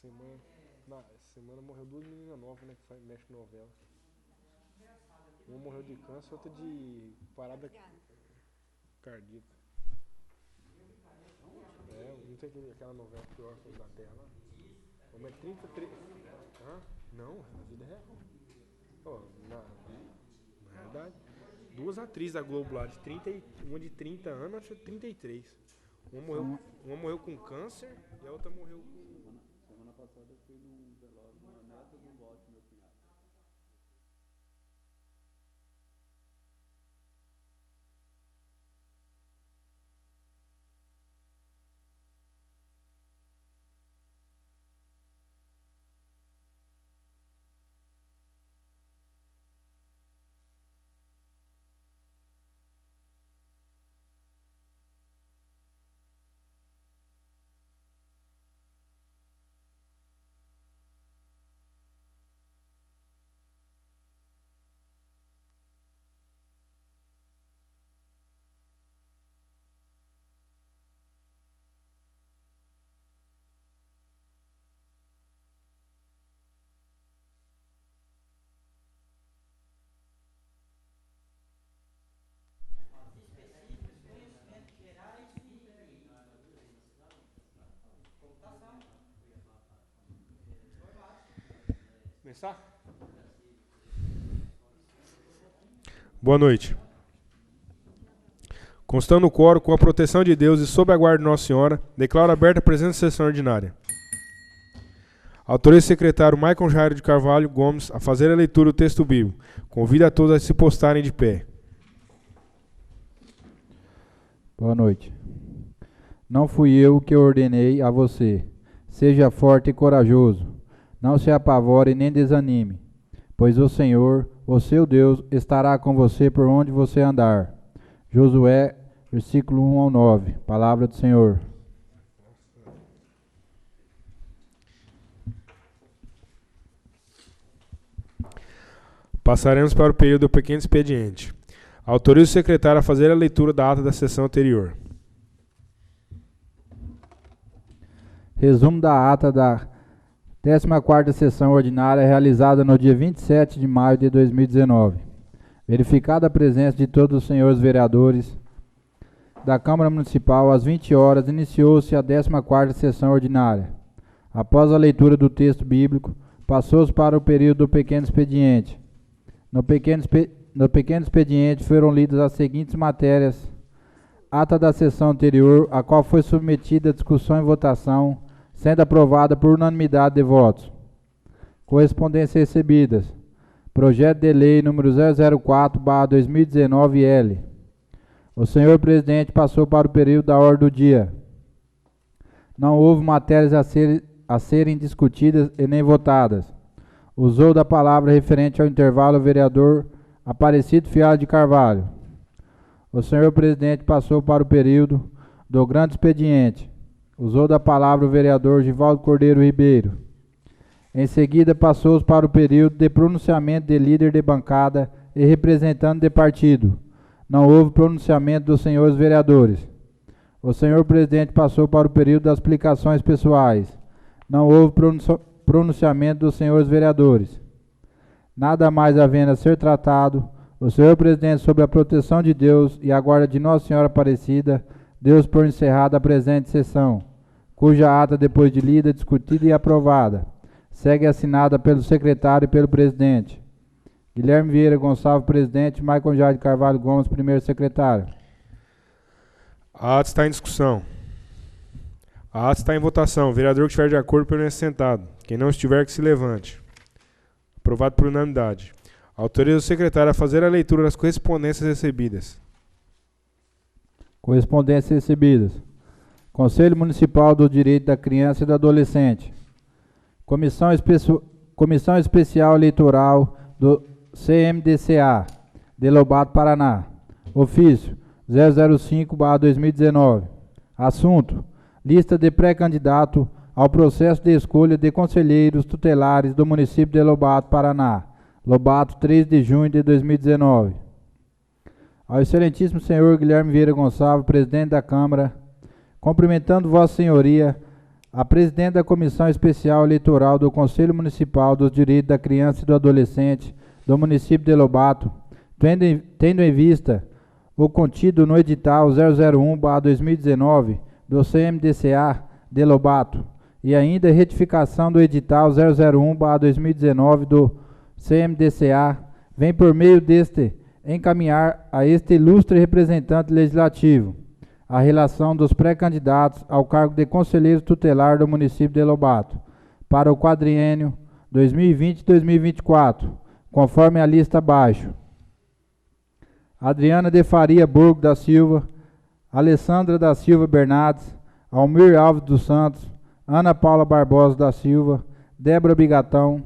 Essa semana morreu duas meninas novas, né? Que mexe com novela. Uma morreu de câncer, outra de parada cardíaca. Não tem aquela novela pior que da Terra lá? Uma é 33. Não, na vida real. Na verdade, duas atrizes da Globo lá, uma de 30 anos, outra de 33. Uma morreu com câncer e a outra morreu com. Semana passada eu fui num velório, uma neta do Walter, meu cunhado. Começar? Boa noite. Constando o quórum com a proteção de Deus e sob a guarda de Nossa Senhora, declaro aberta a presente sessão ordinária. Autorizo o secretário Maicon Jairo de Carvalho Gomes a fazer a leitura do texto bíblico. Convido a todos a se postarem de pé. Boa noite. Não fui eu que ordenei a você. Seja forte e corajoso. Não se apavore nem desanime, pois o Senhor, o seu Deus, estará com você por onde você andar. Josué, versículo 1 ao 9. Palavra do Senhor. Passaremos para o período do pequeno expediente. Autorizo o secretário a fazer a leitura da ata da sessão anterior. Resumo da ata da 14ª sessão ordinária realizada no dia 27 de maio de 2019. Verificada a presença de todos os senhores vereadores da Câmara Municipal, às 20 horas, iniciou-se a 14ª sessão ordinária. Após a leitura do texto bíblico, passou-se para o período do pequeno expediente. No pequeno expediente foram lidas as seguintes matérias: ata da sessão anterior, a qual foi submetida a discussão e votação, sendo aprovada por unanimidade de votos. Correspondências recebidas: projeto de lei número 004/2019-L. O senhor presidente passou para o período da ordem do dia. Não houve matérias a serem discutidas e nem votadas. Usou da palavra referente ao intervalo o vereador Aparecido Fialho de Carvalho. O senhor presidente passou para o período do grande expediente. Usou da palavra o vereador Givaldo Cordeiro Ribeiro. Em seguida, passou para o período de pronunciamento de líder de bancada e representante de partido. Não houve pronunciamento dos senhores vereadores. O senhor presidente passou para o período das explicações pessoais. Não houve pronunciamento dos senhores vereadores. Nada mais havendo a ser tratado, o senhor presidente, sob a proteção de Deus e a guarda de Nossa Senhora Aparecida, deu por encerrada a presente sessão, cuja ata, depois de lida, discutida e aprovada, segue assinada pelo secretário e pelo presidente. Guilherme Vieira Gonçalves, presidente. Maicon Jairo de Carvalho Gomes, primeiro secretário. A ata está em discussão. A ata está em votação. O vereador que estiver de acordo permanece sentado. Quem não estiver, que se levante. Aprovado por unanimidade. Autoriza o secretário a fazer a leitura das correspondências recebidas. Correspondências recebidas. Conselho Municipal do Direito da Criança e do Adolescente. Comissão Especial Eleitoral do CMDCA, de Lobato, Paraná. Ofício 005/2019. Assunto: lista de pré-candidato ao processo de escolha de conselheiros tutelares do município de Lobato, Paraná. Lobato, 3 de junho de 2019. Ao excelentíssimo senhor Guilherme Vieira Gonçalves, presidente da Câmara, cumprimentando Vossa Senhoria, A presidente da Comissão Especial Eleitoral do Conselho Municipal dos Direitos da Criança e do Adolescente do município de Lobato, tendo em vista o contido no edital 001/2019 do CMDCA de Lobato e ainda a retificação do edital 001/2019 do CMDCA, vem por meio deste encaminhar a este ilustre representante legislativo a relação dos pré-candidatos ao cargo de conselheiro tutelar do município de Lobato para o quadriênio 2020-2024, conforme a lista abaixo: Adriana de Faria Burgo da Silva, Alessandra da Silva Bernardes, Almir Alves dos Santos, Ana Paula Barbosa da Silva, Débora Bigatão,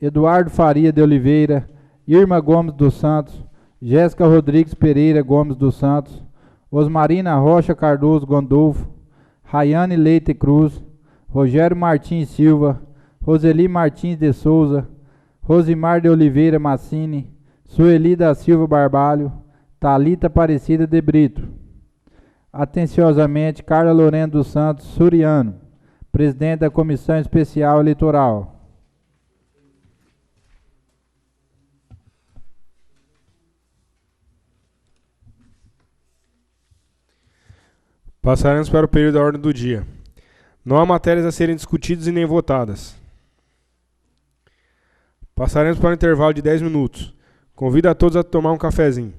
Eduardo Faria de Oliveira, Irma Gomes dos Santos, Jéssica Rodrigues Pereira Gomes dos Santos, Osmarina Rocha Cardoso Gondolfo, Rayane Leite Cruz, Rogério Martins Silva, Roseli Martins de Souza, Rosimar de Oliveira Massini, Sueli da Silva Barbalho, Thalita Aparecida de Brito. Atenciosamente, Carla Lorena dos Santos Suriano, presidente da Comissão Especial Eleitoral. Passaremos para o período da ordem do dia. Não há matérias a serem discutidas e nem votadas. Passaremos para um intervalo de 10 minutos. Convido a todos a tomar um cafezinho.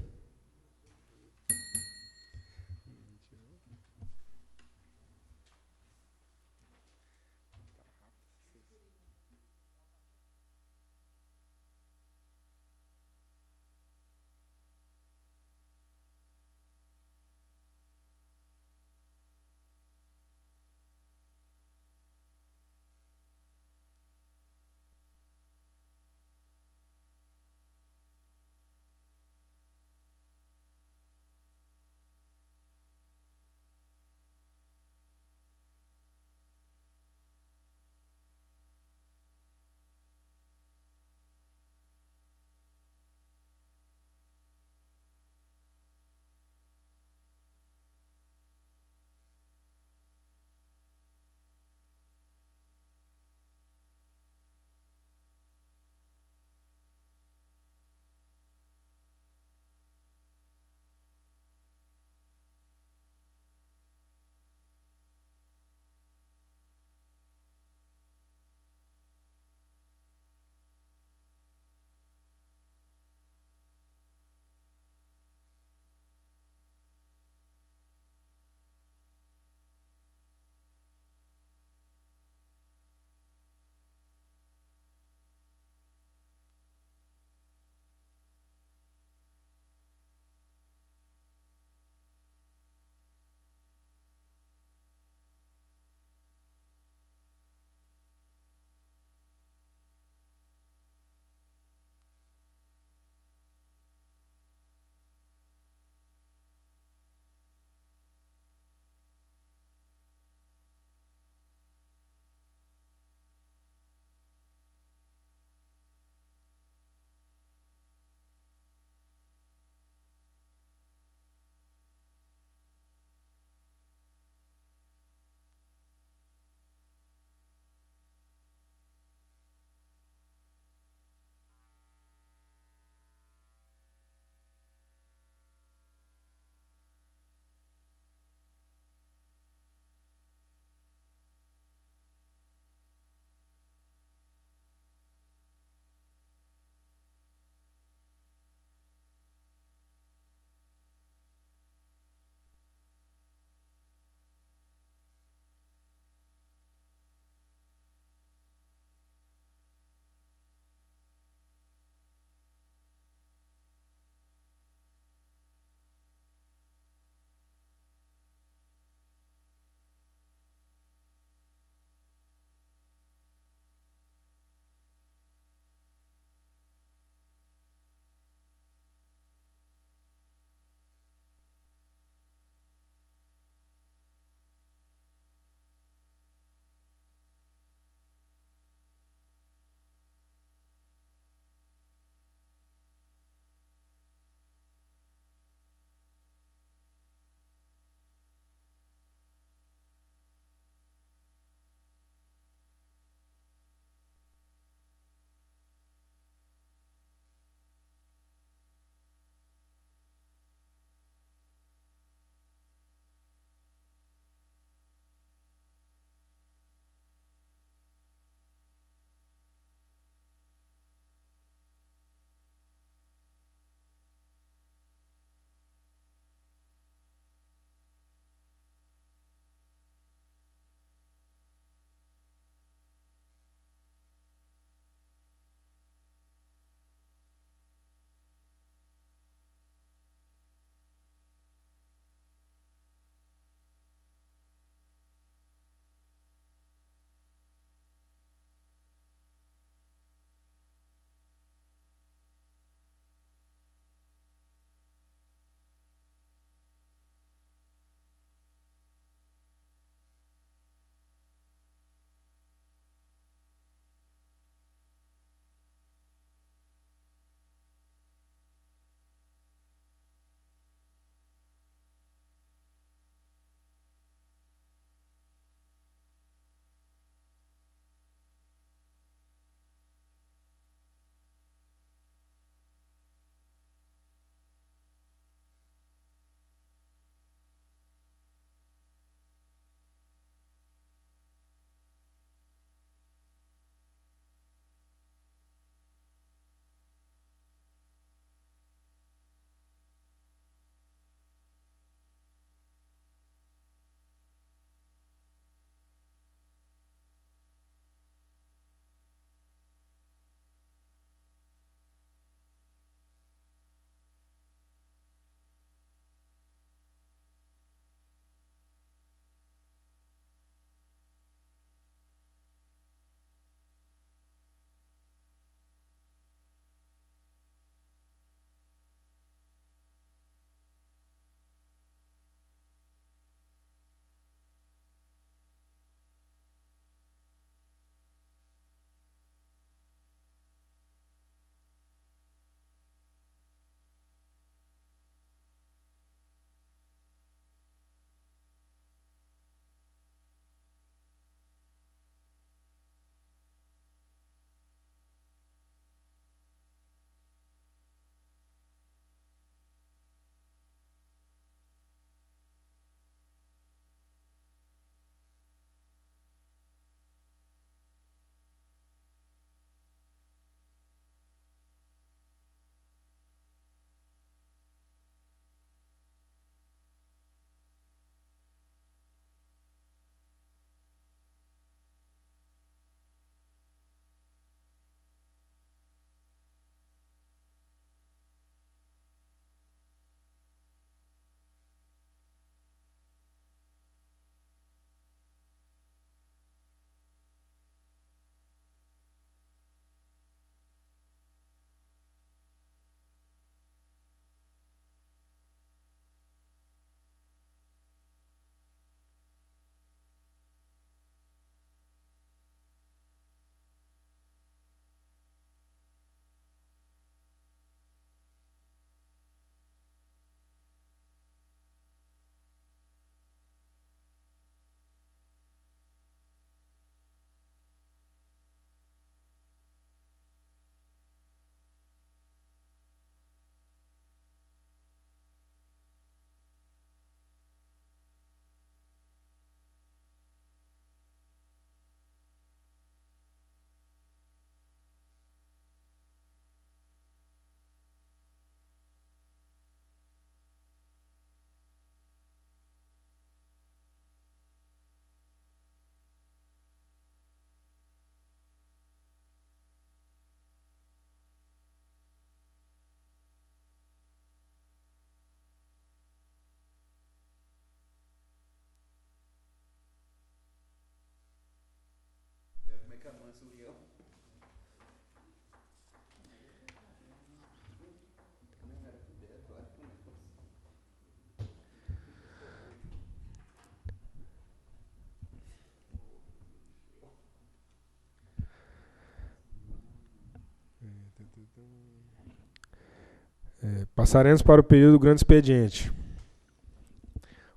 Passaremos para o período do grande expediente.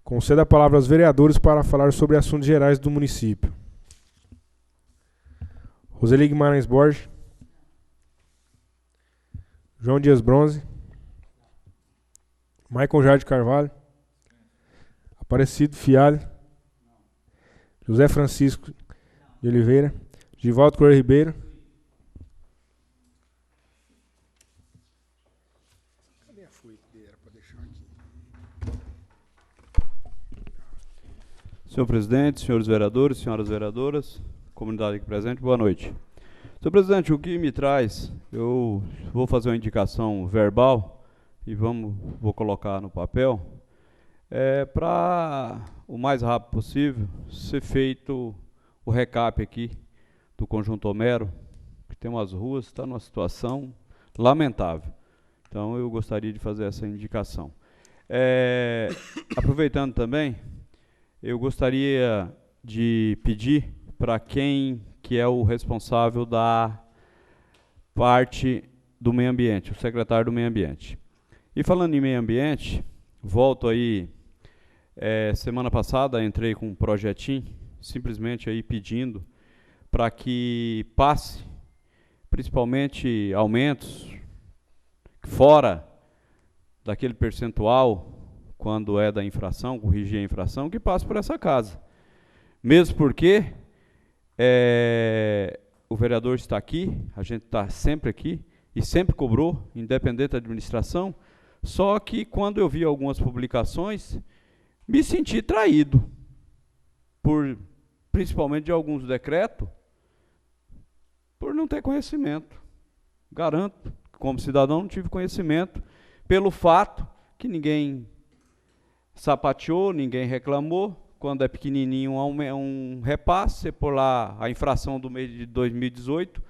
Conceda a palavra aos vereadores para falar sobre assuntos gerais do município. Roseli Guimarães Borges. João Dias Bronze. Maicon Jardim Carvalho. Aparecido Fialho. José Francisco de Oliveira. Givaldo Correia Ribeiro. Cadê a folha que era para deixar aqui? Senhor presidente, senhores vereadores, senhoras vereadoras, comunidade aqui presente, boa noite. Senhor presidente, o que me traz, eu vou fazer uma indicação verbal e vou colocar no papel, para o mais rápido possível ser feito o recap aqui do Conjunto Homero, que tem umas ruas, está numa situação lamentável. Então eu gostaria de fazer essa indicação. Aproveitando também, eu gostaria de pedir para quem que é o responsável da parte do meio ambiente, o secretário do meio ambiente. E falando em meio ambiente, volto aí, semana passada entrei com um projetinho, simplesmente aí pedindo para que passe, principalmente aumentos, fora daquele percentual, quando é da infração, corrigir a infração, que passe por essa casa. Mesmo porque o vereador está aqui, a gente está sempre aqui, e sempre cobrou, independente da administração, só que quando eu vi algumas publicações, me senti traído, principalmente de alguns decretos, por não ter conhecimento. Garanto, como cidadão, não tive conhecimento, pelo fato que ninguém sapateou, ninguém reclamou. Quando é pequenininho, um repasse, por lá, a infração do mês de 2018,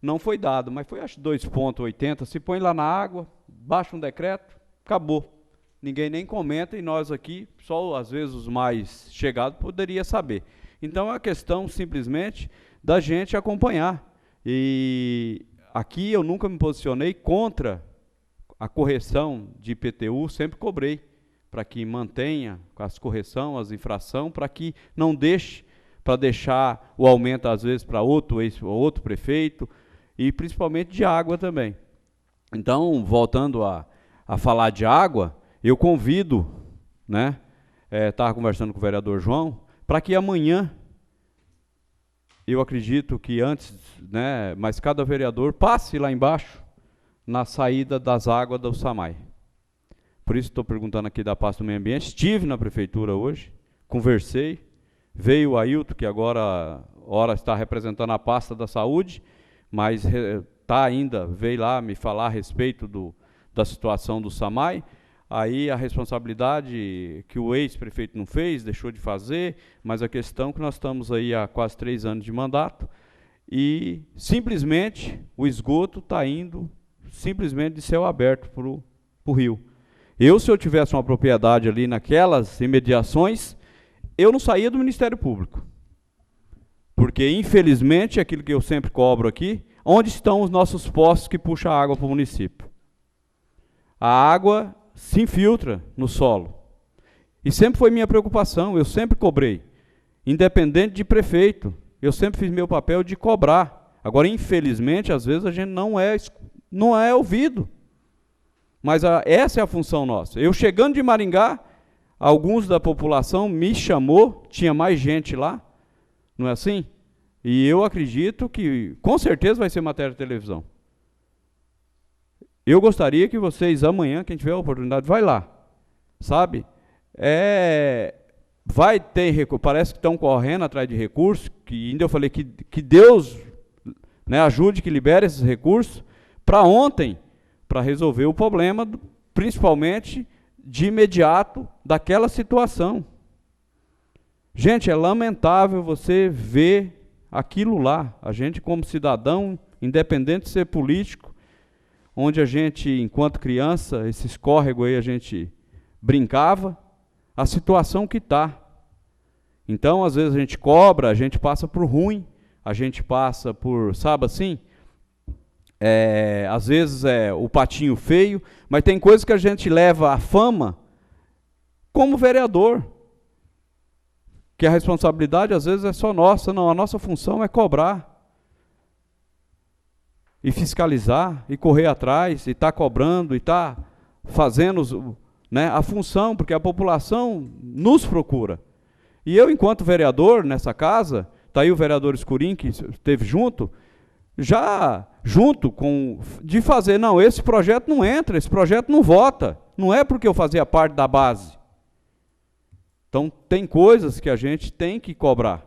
não foi dado, mas foi, acho, 2,80, se põe lá na água, baixa um decreto, acabou. Ninguém nem comenta e nós aqui, só às vezes os mais chegados, poderia saber. Então, é a questão, simplesmente, da gente acompanhar. E aqui eu nunca me posicionei contra a correção de IPTU, sempre cobrei, para que mantenha as correções, as infrações, para que não deixe, para deixar o aumento, às vezes, para outro prefeito, e principalmente de água também. Então, voltando a falar de água, eu convido, né, estava conversando com o vereador João, para que amanhã, eu acredito que antes, né, mas cada vereador passe lá embaixo, na saída das águas do Samay. Por isso estou perguntando aqui da pasta do meio ambiente. Estive na prefeitura hoje, conversei, veio o Ailton, que agora está representando a pasta da saúde, mas veio lá me falar a respeito da situação do Samay. Aí a responsabilidade que o ex-prefeito não fez, deixou de fazer, mas a questão é que nós estamos aí há quase 3 anos de mandato e simplesmente o esgoto está indo simplesmente de céu aberto para o rio. Se eu tivesse uma propriedade ali naquelas imediações, eu não saía do Ministério Público. Porque, infelizmente, aquilo que eu sempre cobro aqui, onde estão os nossos poços que puxam a água para o município? A água se infiltra no solo. E sempre foi minha preocupação, eu sempre cobrei. Independente de prefeito, eu sempre fiz meu papel de cobrar. Agora, infelizmente, às vezes a gente não é ouvido. Mas essa é a função nossa. Eu chegando de Maringá, alguns da população me chamou, tinha mais gente lá, não é assim? E eu acredito que, com certeza, vai ser matéria de televisão. Eu gostaria que vocês, amanhã, quem tiver a oportunidade, vai lá, sabe? Vai ter recurso, parece que estão correndo atrás de recursos, que ainda eu falei que Deus, né, ajude, que libere esses recursos, para ontem, para resolver o problema, principalmente de imediato, daquela situação. Gente, é lamentável você ver aquilo lá. A gente, como cidadão, independente de ser político, onde a gente, enquanto criança, esse escórrego aí a gente brincava, a situação que está. Então, às vezes a gente cobra, a gente passa por ruim, a gente passa por, sabe assim? às vezes é o patinho feio, mas tem coisas que a gente leva à fama como vereador, que a responsabilidade às vezes é só nossa. Não, a nossa função é cobrar e fiscalizar e correr atrás e estar cobrando e estar fazendo, né, a função, porque a população nos procura. E eu, enquanto vereador nessa casa, está aí o vereador Escurim, que esteve junto, já junto com, de fazer, não, esse projeto não entra, esse projeto não vota, não é porque eu fazia parte da base. Então, tem coisas que a gente tem que cobrar.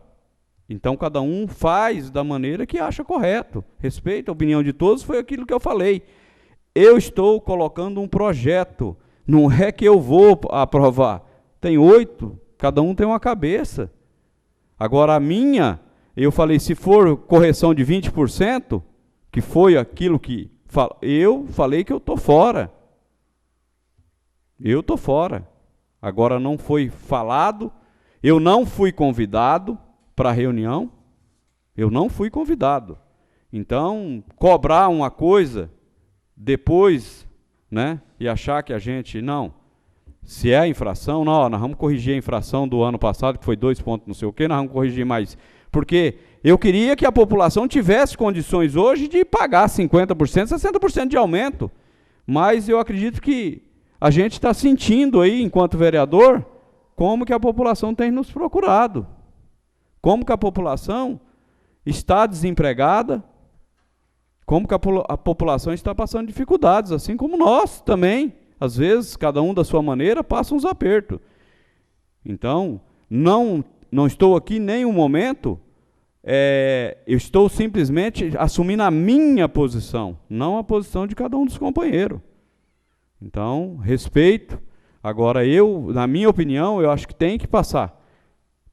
Então, cada um faz da maneira que acha correto. Respeito a opinião de todos, foi aquilo que eu falei. Eu estou colocando um projeto, não é que eu vou aprovar. Tem 8, cada um tem uma cabeça. Agora, a minha, eu falei, se for correção de 20%, que foi aquilo que eu falei que eu estou fora. Eu estou fora. Agora, não foi falado, eu não fui convidado para a reunião, eu não fui convidado. Então, cobrar uma coisa depois, né, e achar que a gente, não, se é a infração, não, nós vamos corrigir a infração do ano passado, que foi 2 pontos não sei o quê, nós vamos corrigir mais. Porque eu queria que a população tivesse condições hoje de pagar 50%, 60% de aumento. Mas eu acredito que a gente está sentindo aí, enquanto vereador, como que a população tem nos procurado. Como que a população está desempregada, como que a população está passando dificuldades, assim como nós também. Às vezes, cada um da sua maneira, passa uns apertos. Então, não estou aqui em nenhum momento, eu estou simplesmente assumindo a minha posição, não a posição de cada um dos companheiros. Então, respeito. Agora, na minha opinião, eu acho que tem que passar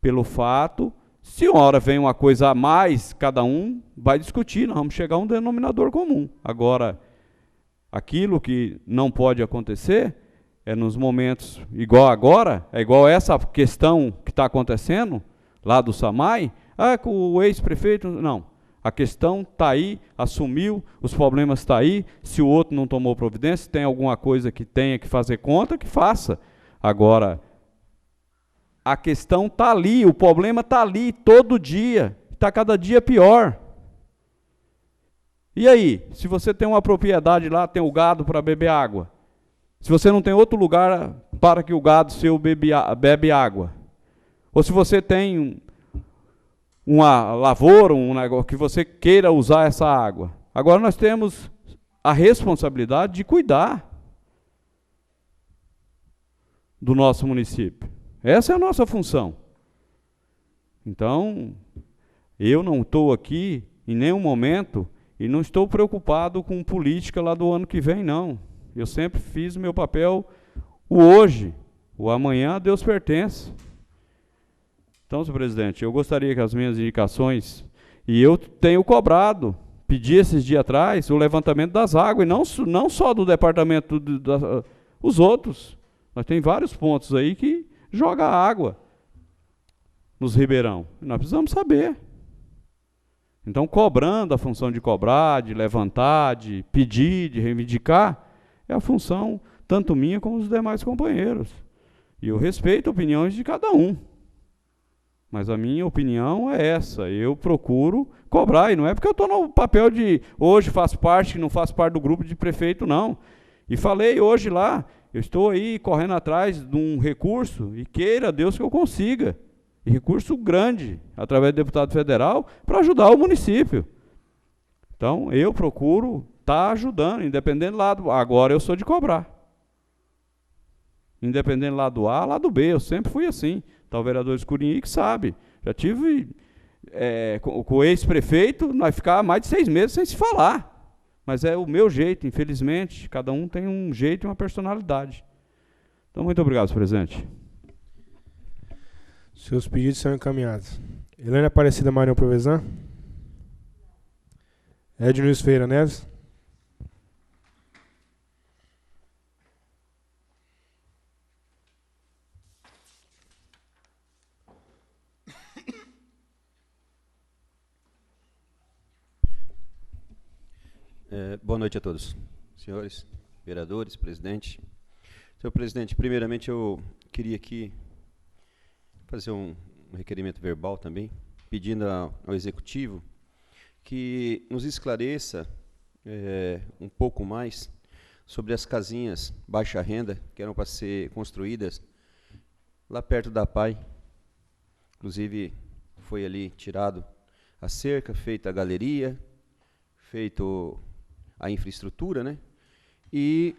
pelo fato. Se uma hora vem uma coisa a mais, cada um vai discutir, nós vamos chegar a um denominador comum. Agora, aquilo que não pode acontecer é nos momentos igual agora, é igual essa questão que está acontecendo lá do SAMAI, com o ex-prefeito, não. A questão está aí, assumiu, os problemas estão aí, se o outro não tomou providência, se tem alguma coisa que tenha que fazer conta, que faça. Agora, a questão está ali, o problema está ali todo dia, está cada dia pior. E aí, se você tem uma propriedade lá, tem o gado para beber água, se você não tem outro lugar para que o gado seu bebe água, ou se você tem uma lavoura, um negócio que você queira usar essa água, agora nós temos a responsabilidade de cuidar do nosso município. Essa é a nossa função. Então, eu não estou aqui em nenhum momento e não estou preocupado com política lá do ano que vem, não. Eu sempre fiz o meu papel, o hoje, o amanhã a Deus pertence. Então, senhor presidente, eu gostaria que as minhas indicações, e eu tenho cobrado, pedi esses dias atrás, o levantamento das águas, e não só do departamento, os outros. Nós temos vários pontos aí que joga água nos ribeirão. Nós precisamos saber. Então, cobrando, a função de cobrar, de levantar, de pedir, de reivindicar, é a função tanto minha como dos demais companheiros. E eu respeito opiniões de cada um. Mas a minha opinião é essa. Eu procuro cobrar. E não é porque eu estou no papel de hoje faço parte, não faço parte do grupo de prefeito, não. E falei hoje lá, eu estou aí correndo atrás de um recurso, e queira Deus que eu consiga. E recurso grande, através do deputado federal, para ajudar o município. Então, eu procuro estar ajudando, independente do lado. Agora eu sou de cobrar. Independente do lado A, lado B, eu sempre fui assim. Está o vereador Escurim que sabe. Já tive com o ex-prefeito, nós ficávamos mais de 6 meses sem se falar. Mas é o meu jeito, infelizmente. Cada um tem um jeito e uma personalidade. Então, muito obrigado, senhor presidente. Seus pedidos são encaminhados. Helena Aparecida Marião Provezan. Ednilson Ferreira Neves. Boa noite a todos, senhores, vereadores, presidente. Senhor presidente, primeiramente eu queria aqui fazer um requerimento verbal também, pedindo ao executivo que nos esclareça um pouco mais sobre as casinhas baixa renda que eram para ser construídas lá perto da PAI. Inclusive, foi ali tirado a cerca, feita a galeria, feito a infraestrutura, né? E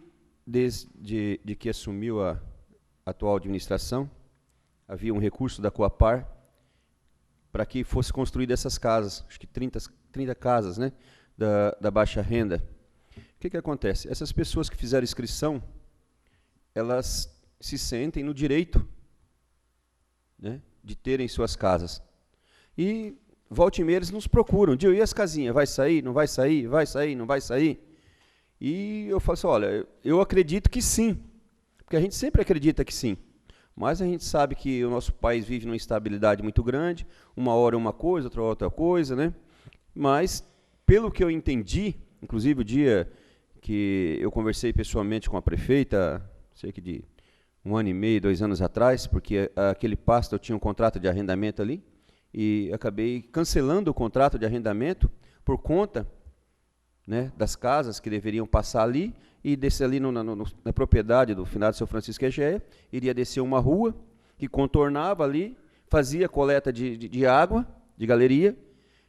desde que assumiu a atual administração, havia um recurso da Coapar para que fosse construída essas casas, acho que 30 casas, né? Da baixa renda. O que acontece? Essas pessoas que fizeram inscrição, elas se sentem no direito, né, de terem suas casas. E volta e meia eles nos procuram. Dio, e as casinhas? Vai sair? Não vai sair? Vai sair? Não vai sair? E eu falo assim, olha, eu acredito que sim. Porque a gente sempre acredita que sim. Mas a gente sabe que o nosso país vive numa instabilidade muito grande. Uma hora é uma coisa, outra coisa, né? Mas, pelo que eu entendi, inclusive o dia que eu conversei pessoalmente com a prefeita, cerca de 1 ano e meio, 2 anos atrás, porque aquele pasto eu tinha um contrato de arrendamento ali, e acabei cancelando o contrato de arrendamento por conta, né, das casas que deveriam passar ali, e descer ali na propriedade do finado São Francisco Egéia, iria descer uma rua que contornava ali, fazia coleta de água, de galeria,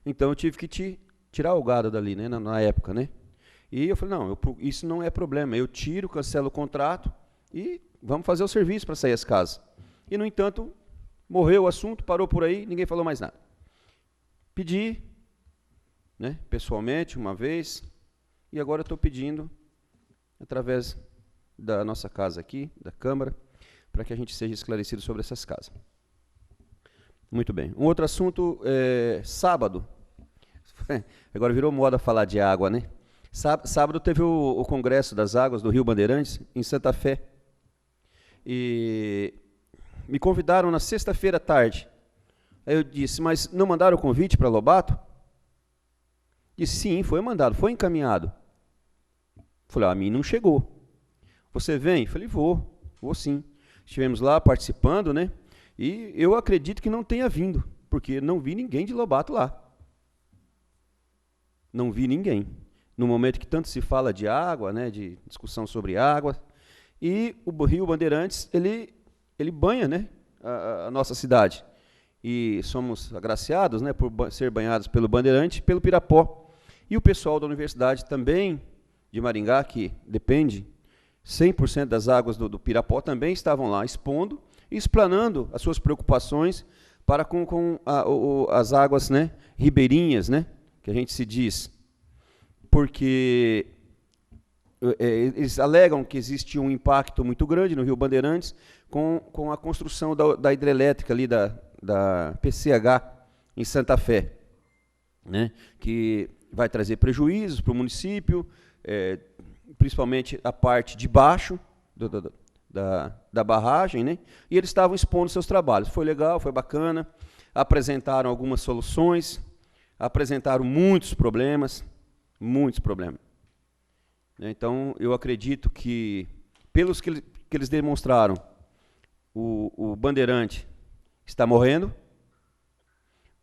então eu tive que tirar o gado dali, né, na época, né? E eu falei, não, isso não é problema, eu tiro, cancelo o contrato e vamos fazer o serviço para sair as casas. E, no entanto, morreu o assunto, parou por aí, ninguém falou mais nada. Pedi, né, pessoalmente, uma vez, e agora estou pedindo, através da nossa casa aqui, da Câmara, para que a gente seja esclarecido sobre essas casas. Muito bem. Um outro assunto, sábado, agora virou moda falar de água, né? Sábado teve o Congresso das Águas do Rio Bandeirantes, em Santa Fé. E me convidaram na sexta-feira à tarde. Aí eu disse, mas não mandaram o convite para Lobato? Disse, sim, foi mandado, foi encaminhado. Falei, a mim não chegou. Você vem? Falei, vou sim. Estivemos lá participando, né? E eu acredito que não tenha vindo, porque não vi ninguém de Lobato lá. Não vi ninguém. No momento que tanto se fala de água, né, de discussão sobre água, e o Rio Bandeirantes, ele banha, né, a nossa cidade. E somos agraciados, né, por ser banhados pelo Bandeirante e pelo Pirapó. E o pessoal da universidade também, de Maringá, que depende 100% das águas do Pirapó, também estavam lá expondo e explanando as suas preocupações para com as águas, né, ribeirinhas, né, que a gente se diz. Porque eles alegam que existe um impacto muito grande no Rio Bandeirantes com a construção da hidrelétrica ali da PCH em Santa Fé, né, que vai trazer prejuízos para o município, principalmente a parte de baixo da barragem, né, e eles estavam expondo seus trabalhos. Foi legal, foi bacana, apresentaram algumas soluções, apresentaram muitos problemas. Então, eu acredito que, pelos que eles demonstraram, o Bandeirante está morrendo,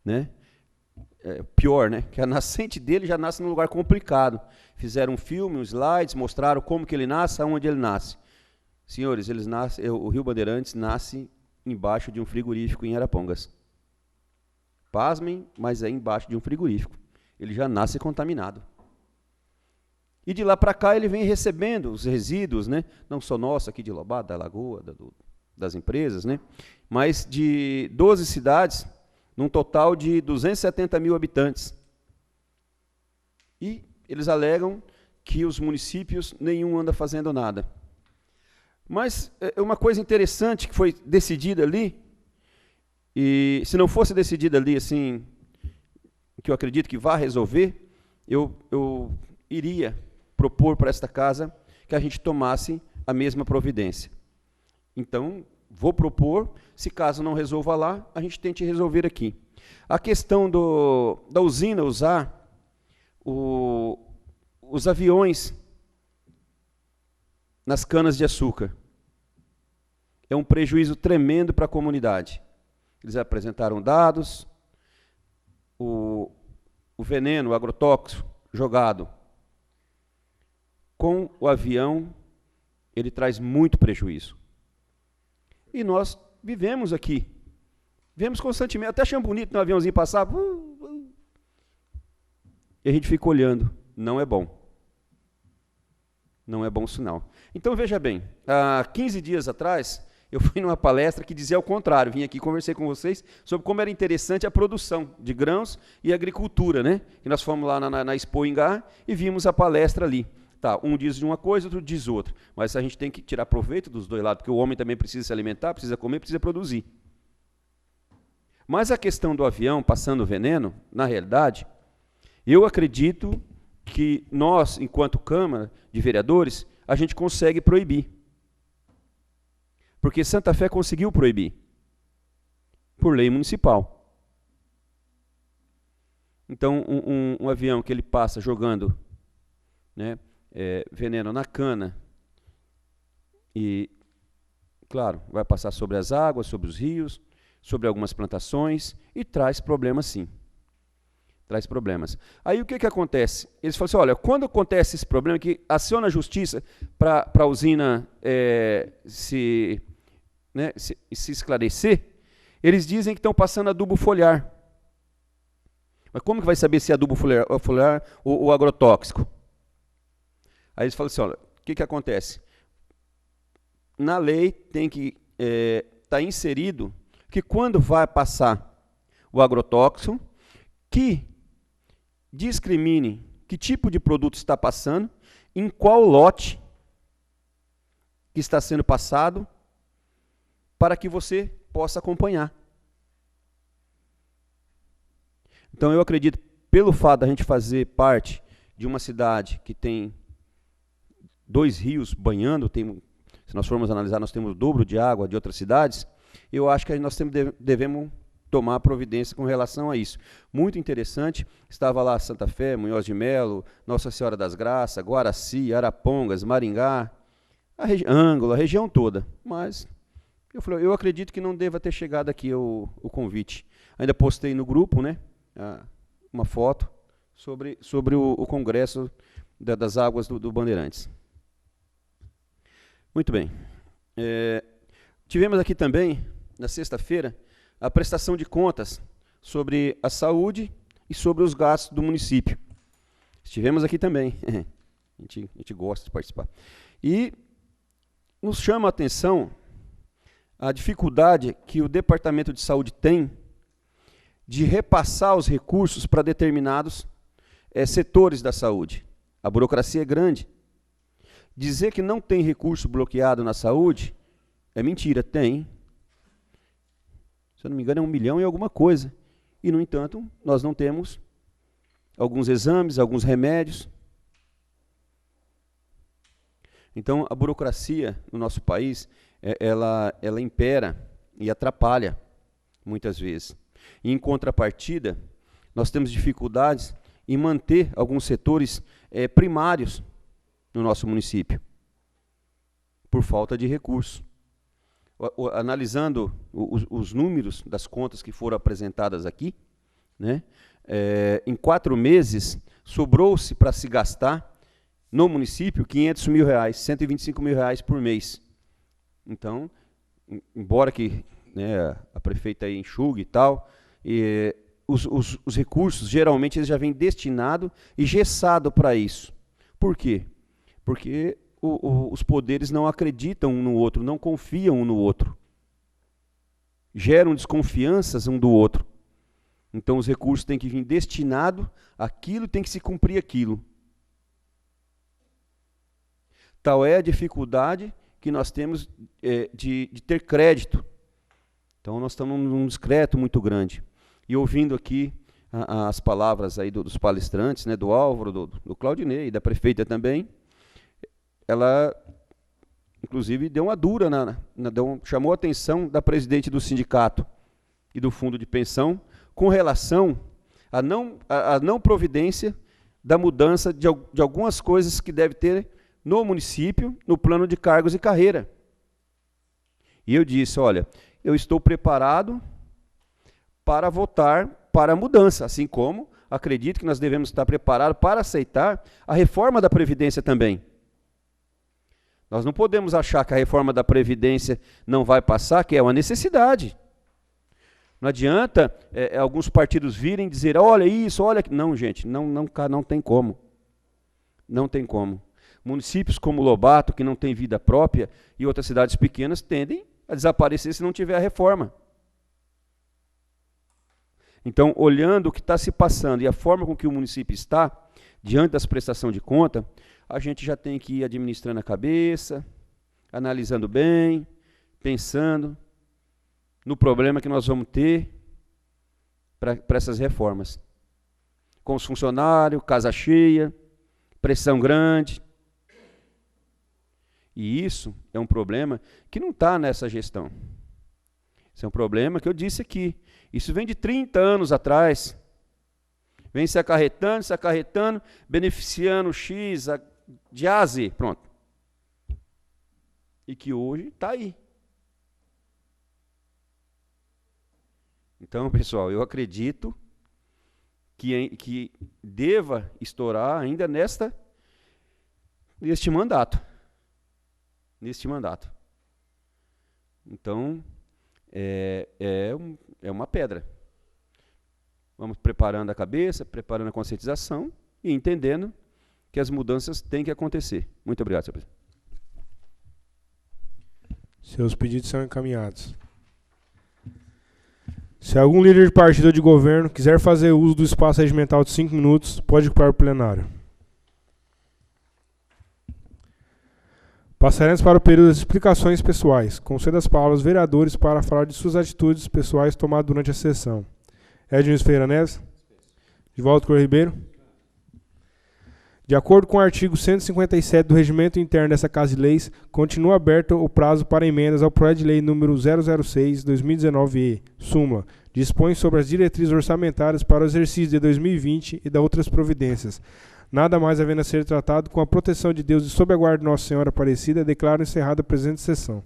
né? Pior, né? Que a nascente dele já nasce num lugar complicado. Fizeram um filme, uns slides, mostraram como que ele nasce, aonde ele nasce. Senhores, o Rio Bandeirantes nasce embaixo de um frigorífico em Arapongas. Pasmem, mas é embaixo de um frigorífico. Ele já nasce contaminado. E de lá para cá ele vem recebendo os resíduos, né? Não só nosso aqui de Lobato, da Lagoa, das empresas, né? Mas de 12 cidades, num total de 270 mil habitantes. E eles alegam que os municípios, nenhum anda fazendo nada. Mas uma coisa interessante que foi decidida ali, e se não fosse decidida ali, assim, que eu acredito que vai resolver, eu iria propor para esta casa que a gente tomasse a mesma providência. Então, vou propor, se caso não resolva lá, a gente tente resolver aqui. A questão da usina usar os aviões nas canas de açúcar. É um prejuízo tremendo para a comunidade. Eles apresentaram dados, o veneno, o agrotóxico jogado com o avião, ele traz muito prejuízo. E nós vivemos aqui, vemos constantemente, até achamos bonito no aviãozinho passar, e a gente fica olhando, não é bom. Não é bom sinal. Então, veja bem, há 15 dias atrás, eu fui numa palestra que dizia ao contrário, vim aqui conversei com vocês sobre como era interessante a produção de grãos e agricultura, né? E nós fomos lá na Expo Ingá e vimos a palestra ali. Tá, um diz uma coisa, outro diz outra, mas a gente tem que tirar proveito dos dois lados, porque o homem também precisa se alimentar, precisa comer, precisa produzir. Mas a questão do avião passando veneno, na realidade, eu acredito que nós, enquanto Câmara de Vereadores, a gente consegue proibir. Porque Santa Fé conseguiu proibir, por lei municipal. Então, um avião que ele passa jogando, né, veneno na cana, e, claro, vai passar sobre as águas, sobre os rios, sobre algumas plantações, e traz problemas sim. Traz problemas. Aí o que acontece? Eles falam assim, olha, quando acontece esse problema, que aciona a justiça para a usina se esclarecer, eles dizem que estão passando adubo foliar. Mas como que vai saber se é adubo foliar ou agrotóxico? Aí eles falam assim, olha, o que acontece? Na lei tem que estar inserido que quando vai passar o agrotóxico, que discrimine que tipo de produto está passando, em qual lote que está sendo passado, para que você possa acompanhar. Então, eu acredito, pelo fato da gente fazer parte de uma cidade que tem 2 rios banhando, se nós formos analisar, nós temos o dobro de água de outras cidades, eu acho que nós devemos tomar providência com relação a isso. Muito interessante, estava lá Santa Fé, Munhoz de Melo, Nossa Senhora das Graças, Guaraci, Arapongas, Maringá, Ângola, a região toda, mas eu acredito que não deva ter chegado aqui o convite. Ainda postei no grupo, né, uma foto sobre o congresso das águas do Bandeirantes. Muito bem. Tivemos aqui também, na sexta-feira, a prestação de contas sobre a saúde e sobre os gastos do município. Estivemos aqui também. A gente gosta de participar. E nos chama a atenção a dificuldade que o Departamento de Saúde tem de repassar os recursos para determinados setores da saúde. A burocracia é grande. Dizer que não tem recurso bloqueado na saúde é mentira, tem. Se eu não me engano, é 1 milhão e alguma coisa. E, no entanto, nós não temos alguns exames, alguns remédios. Então, a burocracia no nosso país, ela impera e atrapalha, muitas vezes. E, em contrapartida, nós temos dificuldades em manter alguns setores primários no nosso município, por falta de recursos. Analisando os números das contas que foram apresentadas aqui, né, em 4 meses, sobrou-se para se gastar no município R$500 mil, R$125 mil por mês. Então, embora que, né, a prefeita aí enxugue e tal, os recursos, geralmente, eles já vêm destinados e gessados para isso. Por quê? Porque os poderes não acreditam um no outro, não confiam um no outro. Geram desconfianças um do outro. Então, os recursos têm que vir destinados àquilo, tem que se cumprir aquilo. Tal é a dificuldade que nós temos de ter crédito. Então, nós estamos num descrédito muito grande. E ouvindo aqui as palavras aí dos palestrantes, né, do Álvaro, do Claudinei e da prefeita também, ela, inclusive, deu uma dura, chamou a atenção da presidente do sindicato e do fundo de pensão com relação à não providência da mudança de algumas coisas que deve ter no município, no plano de cargos e carreira. E eu disse, olha, eu estou preparado para votar para a mudança, assim como acredito que nós devemos estar preparados para aceitar a reforma da Previdência também. Nós não podemos achar que a reforma da Previdência não vai passar, que é uma necessidade. Não adianta alguns partidos virem dizer, olha isso, olha... Não, gente, não tem como. Não tem como. Municípios como Lobato, que não tem vida própria, e outras cidades pequenas, tendem a desaparecer se não tiver a reforma. Então, olhando o que está se passando e a forma com que o município está, diante das prestações de conta, a gente já tem que ir administrando a cabeça, analisando bem, pensando no problema que nós vamos ter para essas reformas. Com os funcionários, casa cheia, pressão grande. E isso é um problema que não está nessa gestão. Isso é um problema que eu disse aqui. Isso vem de 30 anos atrás. Vem se acarretando, beneficiando X de A a Z. Pronto. E que hoje está aí. Então, pessoal, eu acredito que deva estourar ainda neste mandato. Neste mandato. Então, é uma pedra. Vamos preparando a cabeça, preparando a conscientização e entendendo que as mudanças têm que acontecer. Muito obrigado, senhor presidente. Seus pedidos são encaminhados. Se algum líder de partido ou de governo quiser fazer uso do espaço regimental de 5 minutos, pode ocupar o plenário. Passaremos para o período das explicações pessoais. Concedo as palavras aos vereadores para falar de suas atitudes pessoais tomadas durante a sessão. Ednilson Ferreira Neves. Divaldo Correia Ribeiro. De acordo com o artigo 157 do Regimento Interno dessa Casa de Leis, continua aberto o prazo para emendas ao projeto de lei número 006/2019-E, súmula, dispõe sobre as diretrizes orçamentárias para o exercício de 2020 e da outras providências. Nada mais havendo a ser tratado, com a proteção de Deus e sob a guarda de Nossa Senhora Aparecida, declaro encerrada a presente sessão.